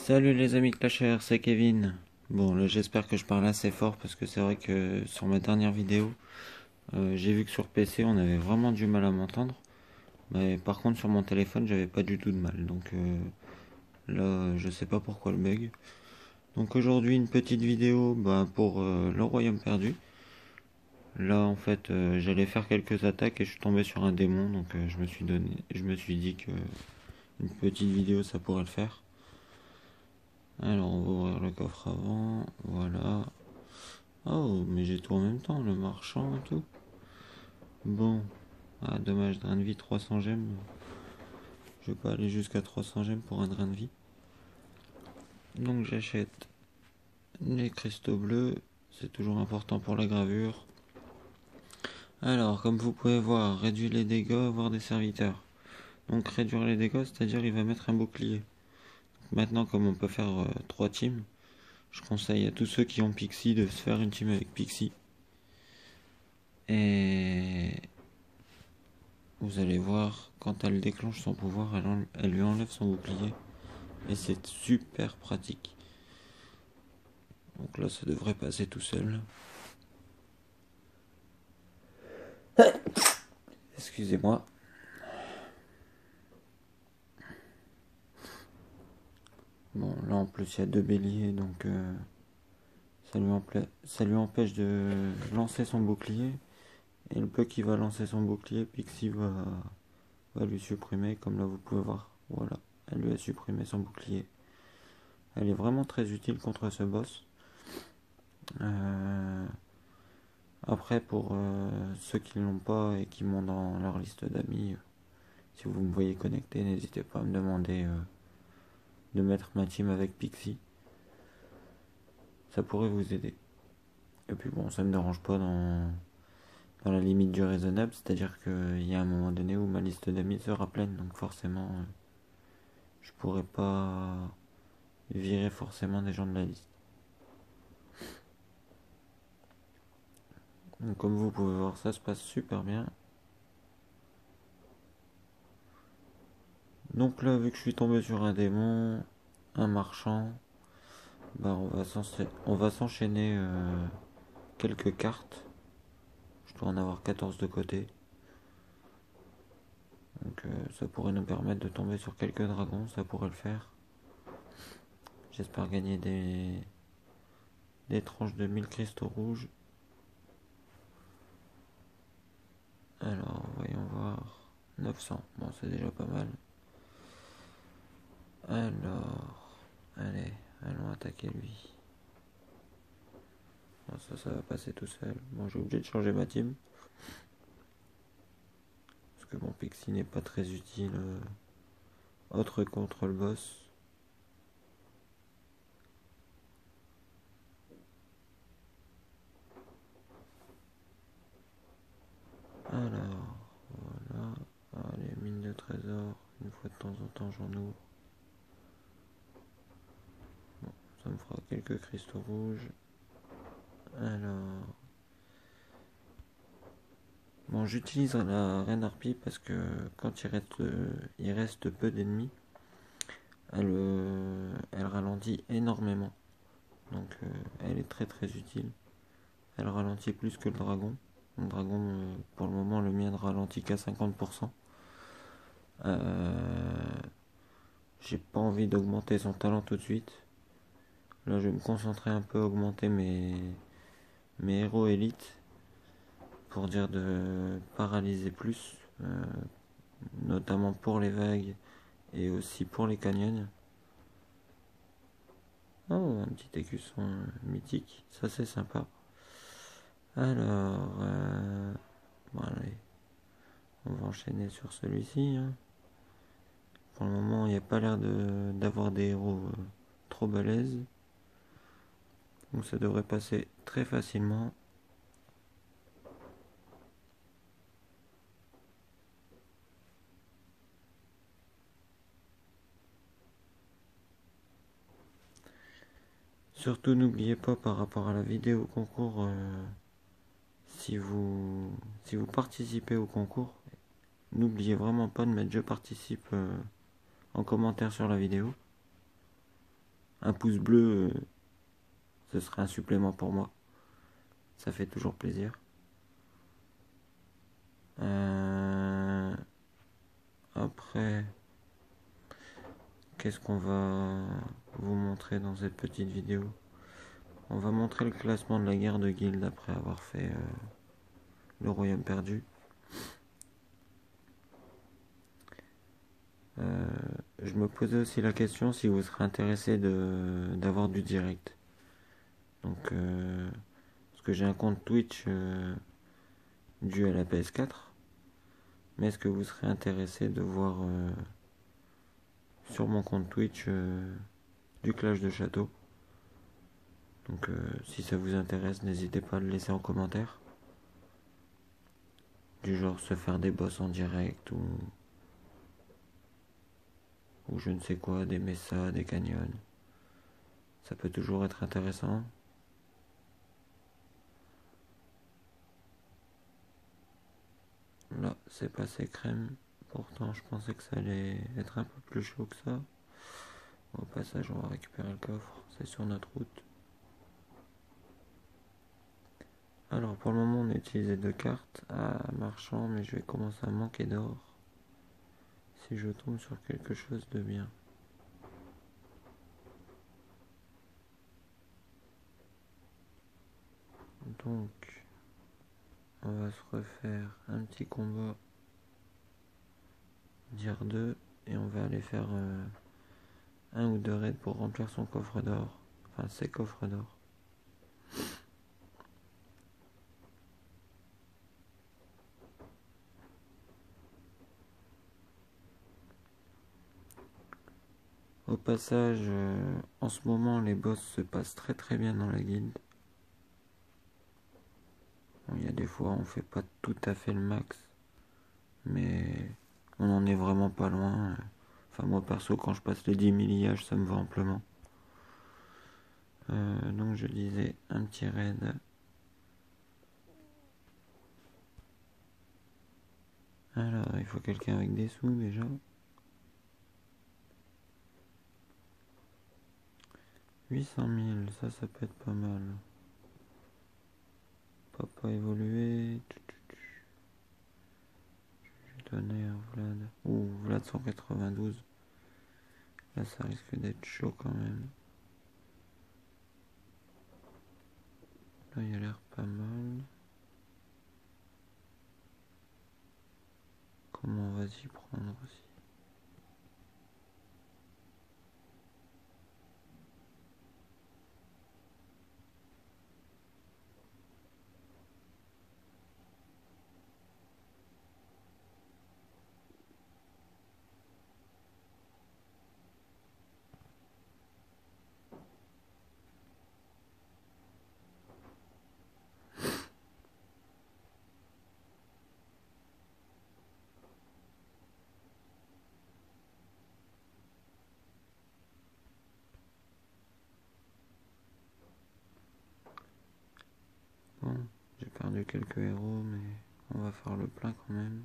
Salut les amis Clashers, c'est Kevin. Bon, là j'espère que je parle assez fort parce que c'est vrai que sur ma dernière vidéo, j'ai vu que sur PC on avait vraiment du mal à m'entendre. Mais par contre sur mon téléphone j'avais pas du tout de mal. Donc là je sais pas pourquoi le bug. Donc aujourd'hui une petite vidéo pour le royaume perdu. Là en fait j'allais faire quelques attaques et je suis tombé sur un démon. Donc je me suis dit que une petite vidéo ça pourrait le faire. Alors on va ouvrir le coffre avant. Voilà. Oh, mais j'ai tout en même temps, le marchand et tout. Bon. Ah, dommage, drain de vie 300 gemmes. Je vais pas aller jusqu'à 300 gemmes pour un drain de vie. Donc j'achète les cristaux bleus. C'est toujours important pour la gravure. Alors, comme vous pouvez voir, réduire les dégâts, voire des serviteurs. Donc réduire les dégâts, c'est-à-dire il va mettre un bouclier. Donc, maintenant, comme on peut faire 3 teams, je conseille à tous ceux qui ont Pixie de se faire une team avec Pixie. Et vous allez voir, quand elle déclenche son pouvoir, elle lui enlève son bouclier. Et c'est super pratique. Donc là, ça devrait passer tout seul. Excusez-moi. Bon, là en plus, il y a 2 béliers, donc ça lui empêche de lancer son bouclier. Et le peu qui va lancer son bouclier, Pixie va lui supprimer, comme là vous pouvez voir. Voilà, elle lui a supprimé son bouclier. Elle est vraiment très utile contre ce boss. Après, pour ceux qui ne l'ont pas et qui m'ont dans leur liste d'amis, si vous me voyez connecté, n'hésitez pas à me demander de mettre ma team avec Pixie. Ça pourrait vous aider. Et puis bon, ça me dérange pas dans la limite du raisonnable, c'est-à-dire qu'il y a un moment donné où ma liste d'amis sera pleine, donc forcément, je pourrais pas virer forcément des gens de la liste. Donc comme vous pouvez voir, ça se passe super bien. Donc là, vu que je suis tombé sur un démon, un marchand, on va s'enchaîner quelques cartes. Je dois en avoir 14 de côté. Donc ça pourrait nous permettre de tomber sur quelques dragons, ça pourrait le faire. J'espère gagner des tranches de 1000 cristaux rouges. Alors, voyons voir. 900, bon c'est déjà pas mal. Alors, allez, allons attaquer lui. Bon, ça va passer tout seul. Bon, j'ai obligé de changer ma team. Parce que mon Pixie n'est pas très utile autre contre le boss. Alors, voilà. Allez, mine de trésor. Une fois de temps en temps, j'en ouvre. Bon, ça me fera quelques cristaux rouges. Alors. Bon, j'utilise la reine harpie parce que quand il reste peu d'ennemis, elle ralentit énormément. Donc elle est très très utile. Elle ralentit plus que le dragon. Le dragon, pour le moment, le mien ne ralentit qu'à 50%. J'ai pas envie d'augmenter son talent tout de suite. Là, je vais me concentrer un peu à augmenter mes héros élites pour dire de paralyser plus, notamment pour les vagues et aussi pour les canyons. Oh, un petit écusson mythique, ça c'est sympa. Alors, bon, allez, on va enchaîner sur celui-ci. Hein. Pour le moment, il n'y a pas l'air d'avoir des héros trop balèzes. Donc ça devrait passer très facilement. Surtout n'oubliez pas par rapport à la vidéo concours, si vous participez au concours, n'oubliez vraiment pas de mettre je participe en commentaire sur la vidéo. un pouce bleu, ce serait un supplément pour moi. Ça fait toujours plaisir. Après, qu'est-ce qu'on va vous montrer dans cette petite vidéo? On va montrer le classement de la guerre de guildes après avoir fait le royaume perdu. Je me posais aussi la question si vous serez intéressé d'avoir du direct. Donc, parce que j'ai un compte Twitch dû à la PS4. Mais est-ce que vous serez intéressé de voir sur mon compte Twitch du Clash de Château? Donc si ça vous intéresse, n'hésitez pas à le laisser en commentaire. Du genre se faire des boss en direct ou je ne sais quoi, des messas, des canyons. Ça peut toujours être intéressant. Là, c'est passé crème. Pourtant, je pensais que ça allait être un peu plus chaud que ça. Au passage, on va récupérer le coffre. C'est sur notre route. Alors, pour le moment, on a utilisé 2 cartes. Ah, marchand, mais je vais commencer à manquer d'or. Si je tombe sur quelque chose de bien. Donc, on va se refaire un petit combat dire 2 et on va aller faire un ou deux raids pour remplir son coffre d'or. Enfin, ses coffres d'or. Au passage, en ce moment, les boss se passent très très bien dans la guilde. Bon, il y a des fois, on fait pas tout à fait le max, mais on en est vraiment pas loin. Enfin, moi perso, quand je passe les 10 millillages, ça me va amplement. Donc, je disais un petit raid. Alors, il faut quelqu'un avec des sous déjà. 800 000, ça peut être pas mal. Papa évolué. Tonnerre, Vlad. Ouh, Vlad 192. Là, ça risque d'être chaud quand même. Là, il a l'air pas mal. Comment on va s'y prendre aussi? Bon, j'ai perdu quelques héros, mais on va faire le plein quand même.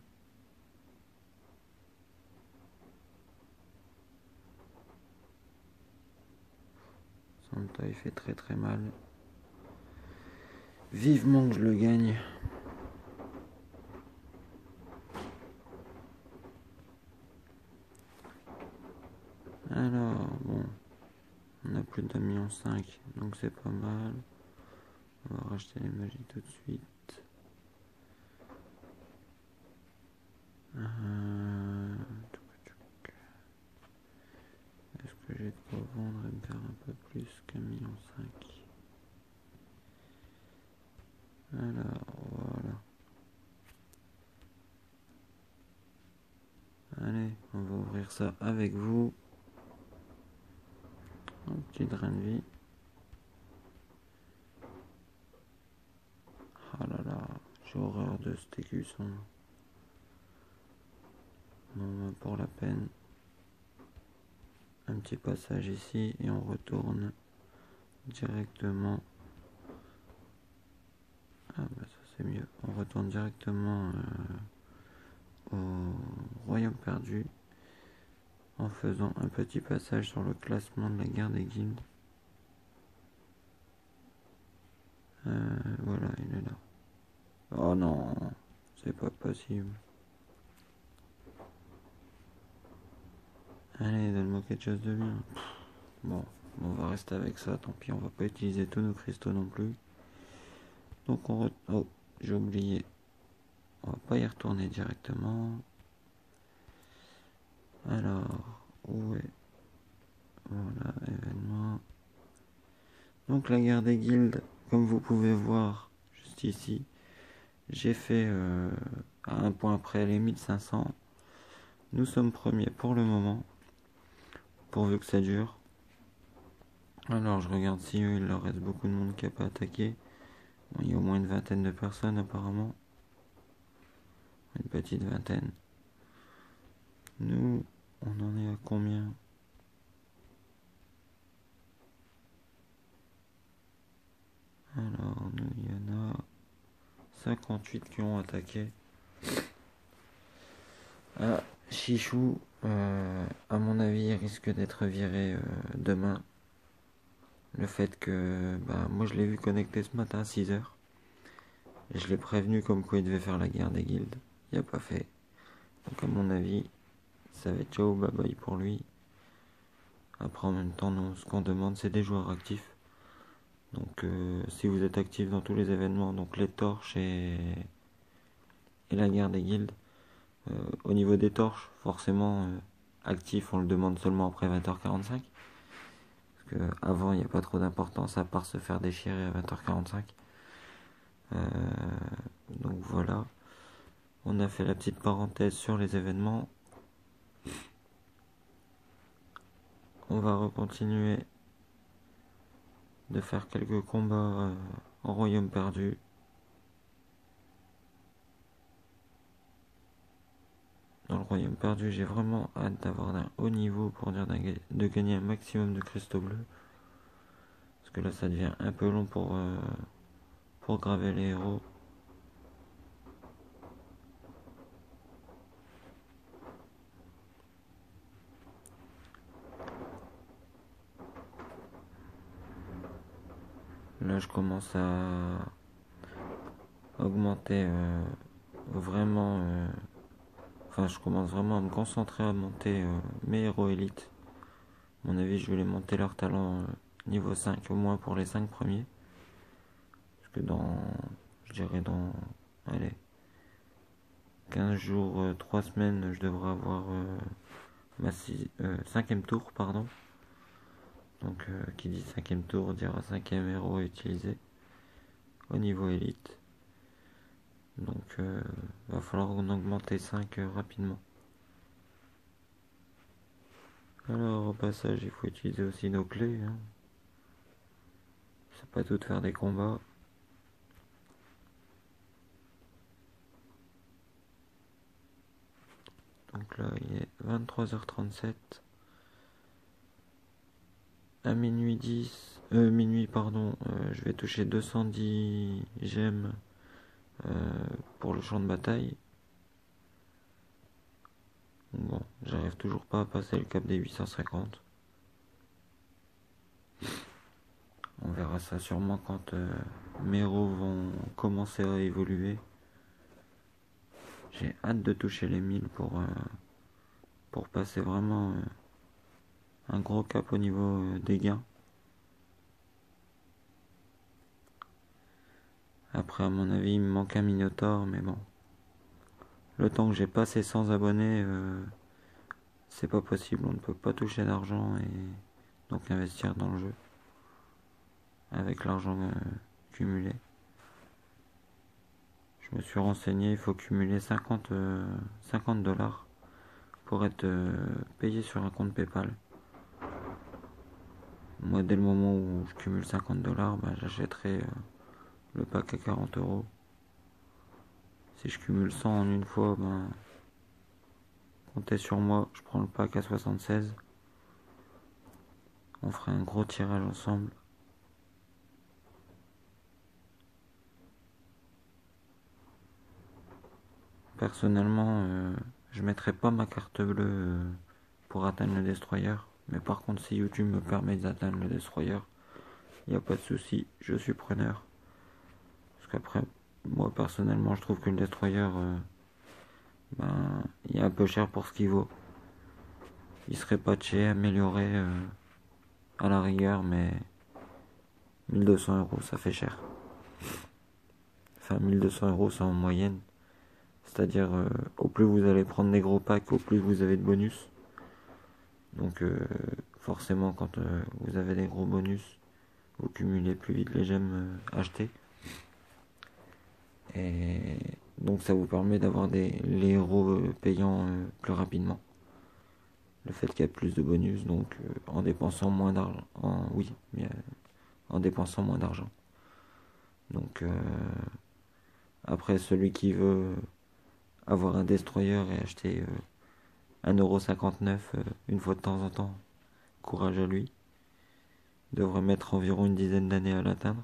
Santa, il fait très très mal. Vivement que je le gagne. Alors, bon, on a plus d'1,5 million, donc c'est pas mal. On va racheter les magies tout de suite. Est-ce que j'ai de quoi vendre et me faire un peu plus qu'1,5 million? Alors, voilà. Allez, on va ouvrir ça avec vous. Un petit drain de vie. Ah là là, j'ai horreur de cet écusson. Non, pour la peine. Un petit passage ici et on retourne directement. Ah bah ça c'est mieux. On retourne directement au royaume perdu. en faisant un petit passage sur le classement de la guerre des guildes. Voilà, il est là. Oh non, c'est pas possible. Allez, donne-moi quelque chose de bien. Bon, on va rester avec ça, tant pis, on va pas utiliser tous nos cristaux non plus. Donc oh, j'ai oublié. On va pas y retourner directement. Alors, où est... Voilà, événement. Donc la guerre des guildes, comme vous pouvez voir juste ici, j'ai fait à un point près les 1500. Nous sommes premiers pour le moment, pourvu que ça dure. Alors je regarde si il leur reste beaucoup de monde qui n'a pas attaqué. Bon, il y a au moins une vingtaine de personnes apparemment. Une petite vingtaine. Nous, on en est à combien? Alors, nous, il y en a 58 qui ont attaqué. Ah, Chichou, à mon avis, il risque d'être viré demain. Le fait que, moi je l'ai vu connecté ce matin à 6h. Et je l'ai prévenu comme quoi il devait faire la guerre des guildes. Il a pas fait. Donc à mon avis, ça va être ciao bye bye pour lui. Après en même temps, nous, ce qu'on demande c'est des joueurs actifs. Donc si vous êtes actif dans tous les événements, donc les torches et la guerre des guildes, au niveau des torches, forcément actif on le demande seulement après 20h45. Parce que avant il n'y a pas trop d'importance à part se faire déchirer à 20h45. Donc voilà, on a fait la petite parenthèse sur les événements. On va recontinuer de faire quelques combats en royaume perdu. Dans le royaume perdu, j'ai vraiment hâte d'avoir un haut niveau pour dire de gagner un maximum de cristaux bleus. Parce que là, ça devient un peu long pour graver les héros. Là, je commence à augmenter vraiment... Enfin, je commence vraiment à me concentrer à monter mes héros élites. À mon avis, je vais les monter leur talent niveau 5, au moins pour les 5 premiers. Parce que je dirais allez, 15 jours, 3 semaines, je devrais avoir ma 5e tour, pardon. Donc, qui dit 5e tour, dira 5e héros utilisé au niveau élite. Donc, va falloir en augmenter 5 rapidement. Alors, au passage, il faut utiliser aussi nos clés. Hein. C'est pas tout de faire des combats. Donc là, il est 23h37. À minuit 10, minuit pardon, je vais toucher 210 gemmes pour le champ de bataille. Bon, j'arrive toujours pas à passer le cap des 850. On verra ça sûrement quand mes héros vont commencer à évoluer. J'ai hâte de toucher les 1000 pour passer vraiment un gros cap au niveau des gains. Après, à mon avis, il me manque un Minotaur, mais bon. Le temps que j'ai passé 100 abonnés, c'est pas possible. On ne peut pas toucher d'argent et donc investir dans le jeu avec l'argent cumulé. Je me suis renseigné, il faut cumuler 50 $ pour être payé sur un compte PayPal. Moi, dès le moment où je cumule 50 $, j'achèterai le pack à 40 €. Si je cumule 100 en une fois, comptez sur moi, je prends le pack à 76. On ferait un gros tirage ensemble. Personnellement, je mettrai pas ma carte bleue pour atteindre le destroyer. Mais par contre, si YouTube me permet d'atteindre le destroyer, il n'y a pas de souci, je suis preneur. Parce qu'après, moi personnellement, je trouve que le destroyer, il est un peu cher pour ce qu'il vaut. Il serait patché, amélioré à la rigueur, mais 1200 € ça fait cher. Enfin, 1200 € c'est en moyenne. C'est-à-dire, au plus vous allez prendre des gros packs, au plus vous avez de bonus. Donc, forcément, quand vous avez des gros bonus, vous cumulez plus vite les gemmes achetées. Et donc, ça vous permet d'avoir les héros payants plus rapidement. Le fait qu'il y a plus de bonus, donc en dépensant moins d'argent. Oui, mais en dépensant moins d'argent. Donc, après, celui qui veut avoir un destroyer et acheter 1,59 € une fois de temps en temps, courage à lui. Il devrait mettre environ une dizaine d'années à l'atteindre.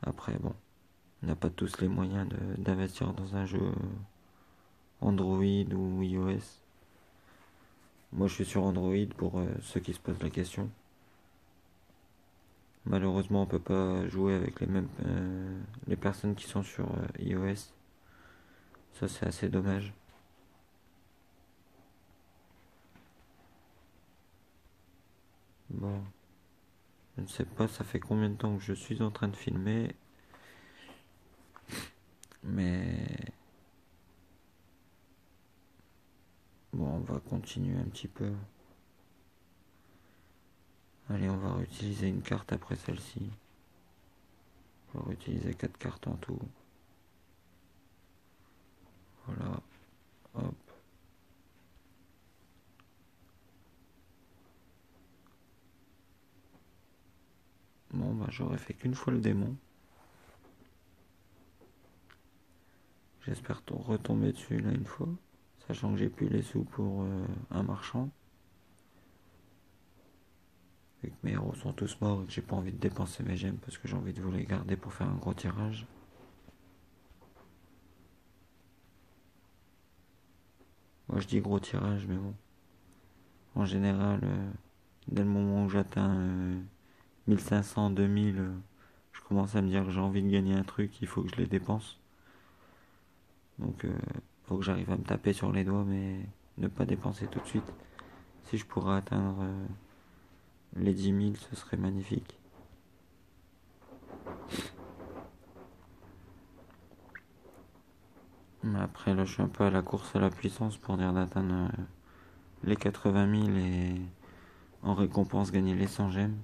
Après, bon, on n'a pas tous les moyens d'investir dans un jeu Android ou iOS. Moi, je suis sur Android pour ceux qui se posent la question. Malheureusement, on peut pas jouer avec les personnes qui sont sur iOS. Ça, c'est assez dommage. Bon, je ne sais pas, ça fait combien de temps que je suis en train de filmer. Mais bon, on va continuer un petit peu. Allez, on va réutiliser une carte après celle-ci. On va réutiliser 4 cartes en tout. Voilà. Hop. Bon, bah j'aurais fait qu'une fois le démon. J'espère retomber dessus là une fois. Sachant que j'ai plus les sous pour un marchand. Vu que mes héros sont tous morts et que j'ai pas envie de dépenser mes gemmes parce que j'ai envie de vous les garder pour faire un gros tirage. Moi je dis gros tirage, mais bon. En général, dès le moment où j'atteins 1500, 2000, je commence à me dire que j'ai envie de gagner un truc, il faut que je les dépense. Donc faut que j'arrive à me taper sur les doigts, mais ne pas dépenser tout de suite. Si je pourrais atteindre les 10 000, ce serait magnifique. Mais après, là, je suis un peu à la course à la puissance pour dire d'atteindre les 80 000 et en récompense gagner les 100 gemmes.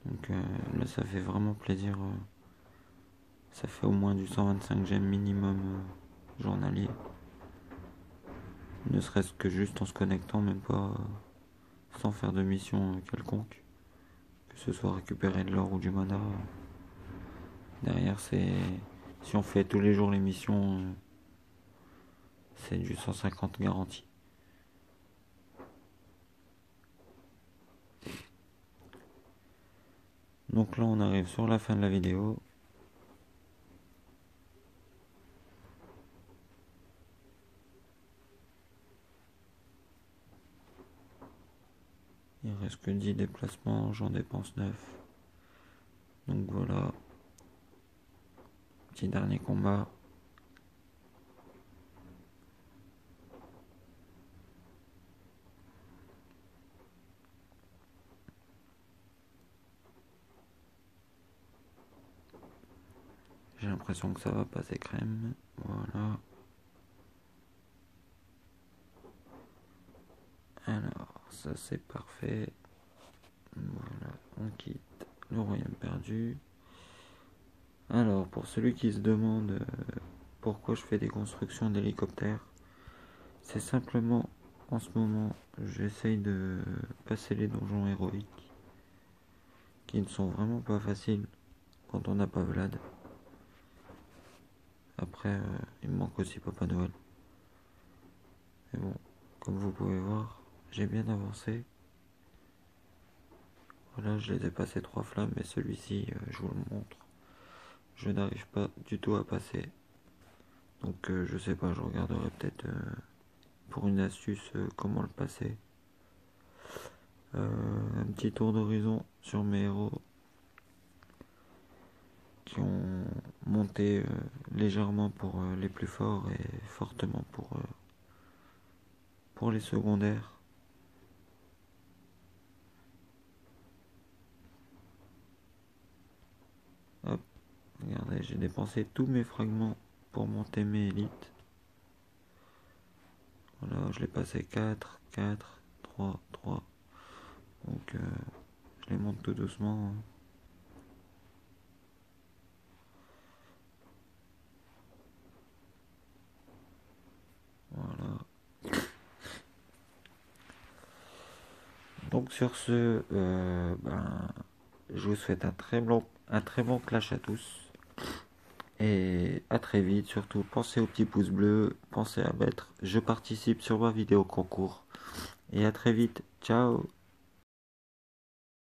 Donc là, ça fait vraiment plaisir. Ça fait au moins du 125 gemmes minimum journalier. Ne serait-ce que juste en se connectant, même pas sans faire de mission quelconque. Que ce soit récupérer de l'or ou du mana. Derrière, c'est... Si on fait tous les jours les missions, c'est du 150 garanti. Donc là, on arrive sur la fin de la vidéo. Il reste que 10 déplacements, j'en dépense 9. Donc voilà. Petit dernier combat. J'ai l'impression que ça va passer crème. Voilà. Alors, ça c'est parfait. Voilà, on quitte le royaume perdu. Alors, pour celui qui se demande pourquoi je fais des constructions d'hélicoptères, c'est simplement en ce moment, j'essaye de passer les donjons héroïques qui ne sont vraiment pas faciles quand on n'a pas Vlad. Après, il me manque aussi Papa Noël. Mais bon, comme vous pouvez voir, j'ai bien avancé. Voilà, je les ai passés 3 flammes, mais celui-ci, je vous le montre. Je n'arrive pas du tout à passer. Donc je sais pas, je regarderai peut-être pour une astuce comment le passer. Un petit tour d'horizon sur mes héros qui ont monté légèrement pour les plus forts et fortement pour les secondaires. Hop, regardez, j'ai dépensé tous mes fragments pour monter mes élites. Voilà, je l'ai passé 4, 4, 3, 3. Donc je les monte tout doucement. Voilà. Donc sur ce, je vous souhaite un très bon clash à tous. Et à très vite, surtout pensez au petit pouce bleu, pensez à mettre je participe sur ma vidéo concours. Et à très vite, ciao.